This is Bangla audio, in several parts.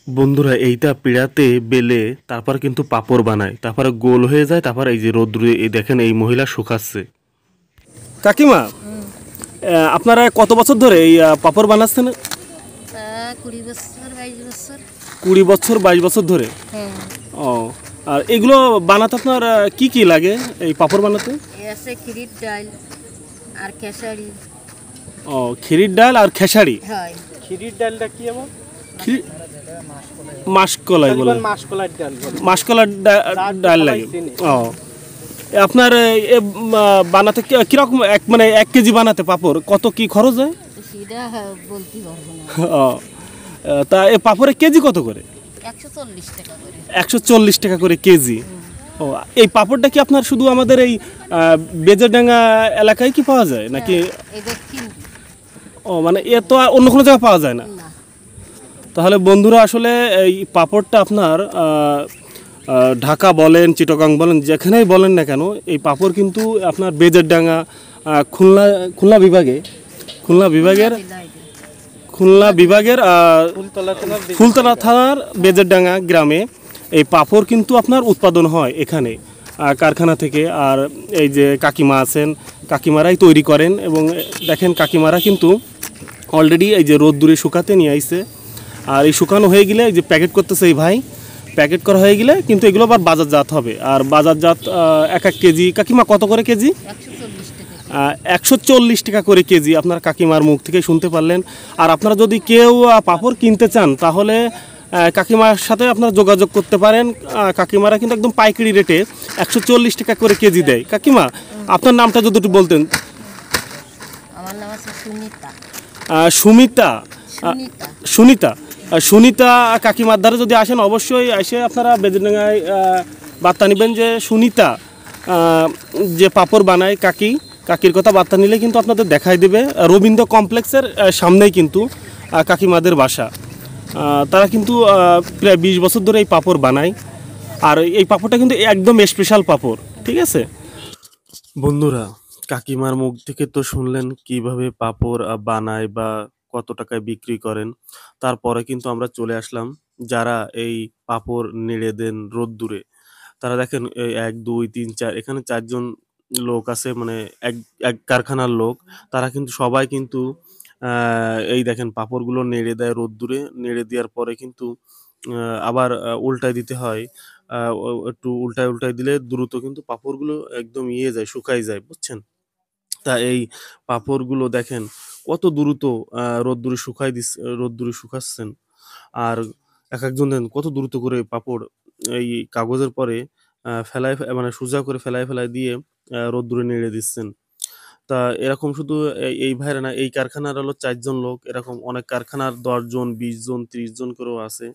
বন্ধুরা এইটা পিড়াতে বেলে তারপর কিন্তু পাঁপড় বানায়, তারপরে গোল হয়ে যায়, তারপর এই যে রোদ্রে এই দেখেন এই মহিলা শুকাচ্ছে। কাকিমা, আপনারা কত বছর ধরে এই পাঁপড় বানাচ্ছেন? 20 বছর 22 বছর। 20 বছর 22 বছর ধরে। হ্যাঁ। ও, আর এগুলো বানাতে আপনার কি কি লাগে এই পাঁপড় বানাতে? আছে খিরির ডাল আর খেসারি। ও, খিরির ডাল আর খেসারি। হয়। খিরির ডালটা কি এমন? মাসকলাই বলে, মাসকলাইর ডাল বলে। মাসকলার ডাল লাগে। ও, আপনার বানাতে কিরকম মানে 1 কেজি বানাতে পাঁপড় কত কি খরচ হয়? সেটা বলতে পারবো না। ও, তা এই পাঁপড়ের কেজি কত করে? 140 টাকা করে। 140 টাকা করে কেজি। ও, এই পাঁপড়টা কি আপনার শুধু আমাদের এই বেজরডাঙ্গা এলাকায় কি পাওয়া যায় নাকি? এটা কি? ও, মানে এ তো আর অন্য কোনো জায়গায় পাওয়া যায় না। না। তাহলে বন্ধুরা আসলে এই পাঁপড়টা আপনার ঢাকা বলেন, চিটাগাং বলেন, যেখানেই বলেন না কেন, এই পাঁপড় কিন্তু আপনার বেজরডাঙ্গা খুলনা খুলনা বিভাগে খুলনা বিভাগের খুলনা বিভাগের ফুলতলা থানার বেজরডাঙ্গা গ্রামে এই পাঁপড় কিন্তু আপনার উৎপাদন হয় এখানে কারখানা থেকে। আর এই যে কাকিমা আছেন, কাকিমারাই তৈরি করেন। এবং দেখেন কাকিমারা কিন্তু অলরেডি এই যে রোদ্দুরে শুকাতে নিয়ে আইছে। আর এই শুকানো হয়ে গেলে এই যে প্যাকেট করতেছে এই ভাই, প্যাকেট করা হয়ে গেলে কিন্তু এগুলো আবার বাজারজাত হবে। আর বাজারজাত এক কেজি কাকিমা কত করে কেজি? 140 টাকা। 140 টাকা করে কেজি, আপনার কাকিমার মুখ থেকে শুনতে পারলেন। আর আপনারা যদি কেউ পাঁপড় কিনতে চান তাহলে কাকিমার সাথে আপনারা যোগাযোগ করতে পারেন। কাকিমারা কিন্তু একদম পাইকারি রেটে 140 টাকা করে কেজি দেয়। কাকিমা, আপনার নামটা যদি একটু বলতেন। আমার নাম আছে সুনিতা। সুমিতা, সুনিতা। সুনিতা, সুনিতা কাকিমার দ্বারা যদি আসেন অবশ্যই এসে আপনারা বেজরডাঙ্গায় বার্তা নেবেন যে সুনিতা যে পাঁপড় বানায় কাকির কথা বার্তা নিলে কিন্তু আপনাদের দেখাই দেবে। রবীন্দ্র কমপ্লেক্সের সামনেই কিন্তু কাকিমাদের বাসা। তারা কিন্তু প্রায় 20 বছর ধরে এই পাঁপড় বানায়। আর এই পাঁপড়টা কিন্তু একদম স্পেশাল পাঁপড়, ঠিক আছে বন্ধুরা? কাকিমার মুখ থেকে তো শুনলেন কিভাবে পাঁপড় বানায় বা কত টাকায় বিক্রি করেন। তারপরে কিন্তু আমরা চলে আসলাম যারা এই পাঁপড় নেড়ে দেন রোদ্দুরে। তারা দেখেন এই 1 2 3 4 এখানে 4 জন লোক আছে, মানে এক এক কারখানার লোক। তারা কিন্তু সবাই কিন্তু এই দেখেন পাঁপড়গুলো নেড়ে দেয় রোদ্দুরে। নেড়ে দেওয়ার পরে কিন্তু আবার উল্টায় দিতে হয়। একটু উল্টায় দিলে দ্রুত কিন্তু পাঁপড়গুলো একদম ইয়ে যায়, শুকায় যায়, বুঝছেন? তা এই পাঁপড়গুলো দেখেন কত দ্রুত রোদ্দুরে শুকাচ্ছেন। আর একেকজন দেন কত দ্রুত করে পাঁপড় এই কাগজের পরে মানে সোজা করে ফেলায় দিয়ে রোদ্দুরে নেড়ে দিচ্ছেন। তা এরকম শুধু এই ভাইরা না, এই কারখানার হলো 4 জন লোক, এরকম অনেক কারখানার 10 জন, 20 জন, 30 জন করেও আছে।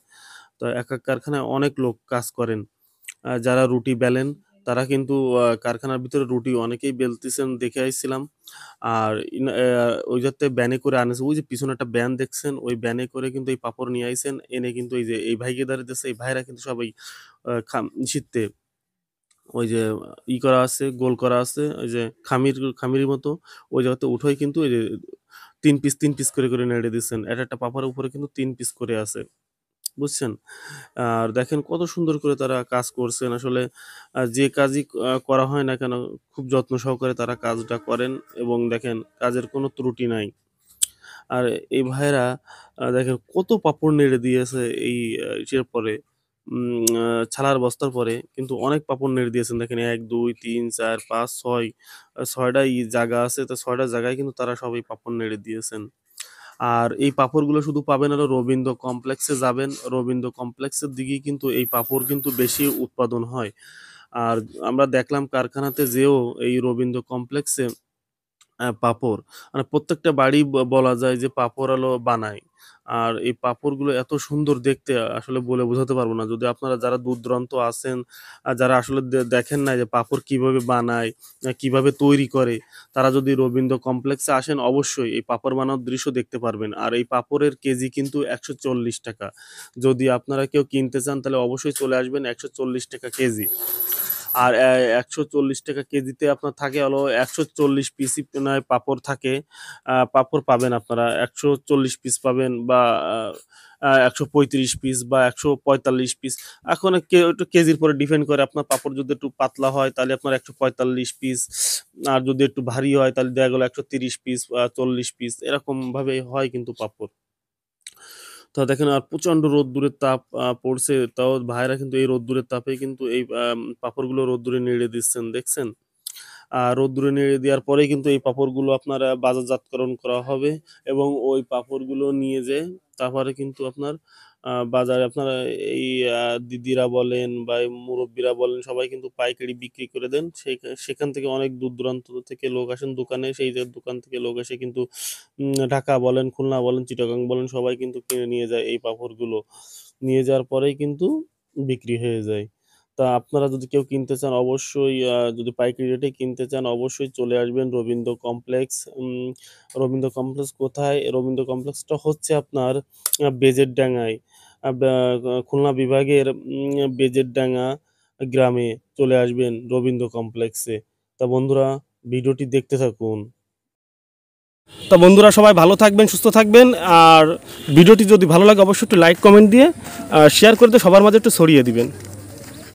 তো এক কারখানায় অনেক লোক কাজ করেন। যারা রুটি বেলেন তারা কিন্তু কারখানার ভিতরে রুটি অনেকেই বেলতেছেন দেখে আইছিলাম। আর ওই যাতে ব্যানে করে আনেছে, ওই যে পিছনে একটা ব্যান দেখছেন, ওই ব্যানে করে কিন্তু এই পাঁপড় নিয়ে আইছেন। এনে কিন্তু এই যে এই ভাইকে দাঁড়াইতেছে, এই ভাইরা কিন্তু সবাই শীতে ওই যে করা আছে, গোল করা আছে, ওই যে খামির মতো, ওই জায়গাতে উঠোই কিন্তু ওই যে 3 পিস করে নেড়ে দিচ্ছেন। একটা পাঁপড়ের উপরে কিন্তু 3 পিস করে আছে, বুঝছেন? আর দেখেন কত সুন্দর করে তারা কাজ করছেন। আসলে যে কাজই করা হয় না কেন, খুব যত্ন সহকারে তারা কাজটা করেন এবং দেখেন কাজের কোনো ত্রুটি নাই। আর এই ভাইয়েরা দেখেন কত পাঁপড় নেড়ে দিয়েছে এই ইসের পরে, ছালার বস্তার পরে কিন্তু অনেক পাঁপড় নেড়ে দিয়েছেন। দেখেন 1 2 3 4 5 6 6টা জায়গা আছে। তো 6টা জায়গায় কিন্তু তারা সবাই পাঁপড় নেড়ে দিয়েছেন। আর এই পাঁপড়গুলো শুধু পাবেন হলো রবীন্দ্র কমপ্লেক্সে যাবেন। রবীন্দ্র কমপ্লেক্সের দিকেই কিন্তু এই পাঁপড় কিন্তু বেশি উৎপাদন হয়। আর আমরা দেখলাম কারখানাতে যেয়েও এই রবীন্দ্র কমপ্লেক্সে পাঁপড় মানে প্রত্যেকটা বাড়ি বলা যায় যে পাঁপড় হলো বানায়। আর এই পাঁপড়গুলো এত সুন্দর দেখতে আসলে বলে বোঝাতে পারবো না। যদি আপনারা যারা দূর-দূরান্ত আছেন, যারা আসলে দেখেন নাই যে পাঁপড় কিভাবে বানায়, কিভাবে তৈরি করে, তারা যদি রবীন্দ্র কমপ্লেক্সে আসেন অবশ্যই এই পাঁপড় বানানোর দৃশ্য দেখতে পারবেন। আর এই পাঁপড়ের কেজি কিন্তু 140 টাকা। যদি আপনারা কেউ কিনতে চান তাহলে অবশ্যই চলে আসবেন, 140 টাকা কেজি। আর 140 টাকা কেজিতে আপনার থাকে হলো 140 পিসই নয় পাঁপড় থাকে। পাঁপড় পাবেন আপনারা 140 পিস পাবেন বা 135 পিস বা 145 পিস। এখন একটু কেজির পরে ডিপেন্ড করে, আপনার পাঁপড় যদি একটু পাতলা হয় তাহলে আপনার 145 পিস, আর যদি একটু ভারী হয় তাহলে দেখা গেল 130 পিস, 40 পিস, এরকম ভাবে হয় কিন্তু পাঁপড়। তো দেখেন আর প্রচন্ড রোদ্দুরের তাপ পড়ছে, তাও ভাইরা কিন্তু এই রোদ্দুরের তাপে কিন্তু এই পাঁপড়গুলো রোদ্দুরে নেড়ে দিচ্ছেন, দেখছেন? রোদ্দুরে নেড়ে দেওয়ার পরে কিন্তু এই পাঁপড়গুলো আপনার বাজারজাতকরণ করা হবে, এবং ওই পাঁপড়গুলো নিয়ে যেয়ে তারপরে কিন্তু আপনার বাজারে আপনারা এই দিদিরা বলেন বা এই মুরব্বীরা বলেন সবাই কিন্তু পাইকারি বিক্রি করে দেন। সেখান থেকে অনেক দূর দূরান্ত থেকে লোক আসেন দোকানে, সেই যে দোকান থেকে লোক এসে কিন্তু ঢাকা বলেন, খুলনা বলেন, চিটাগাং বলেন, সবাই কিন্তু কিনে নিয়ে যায় এই পাঁপড়গুলো। নিয়ে যাওয়ার পরেই কিন্তু বিক্রি হয়ে যায়। তা আপনারা যদি কেউ কিনতে চান অবশ্যই, যদি পাইকারি রেটে কিনতে চান অবশ্যই চলে আসবেন রবীন্দ্র কমপ্লেক্স। রবীন্দ্র কমপ্লেক্স কোথায়? রবীন্দ্র কমপ্লেক্সটা হচ্ছে আপনার বেজেরডাঙ্গায়, খুলনা বিভাগের বেজেরডাঙ্গা গ্রামে চলে আসবেন রবীন্দ্র কমপ্লেক্সে। তা বন্ধুরা ভিডিওটি দেখতে থাকুন। তা বন্ধুরা সবাই ভালো থাকবেন, সুস্থ থাকবেন, আর ভিডিওটি যদি ভালো লাগে অবশ্যই একটু লাইক কমেন্ট দিয়ে শেয়ার করে দিয়ে সবার মাঝে একটু ছড়িয়ে দিবেন।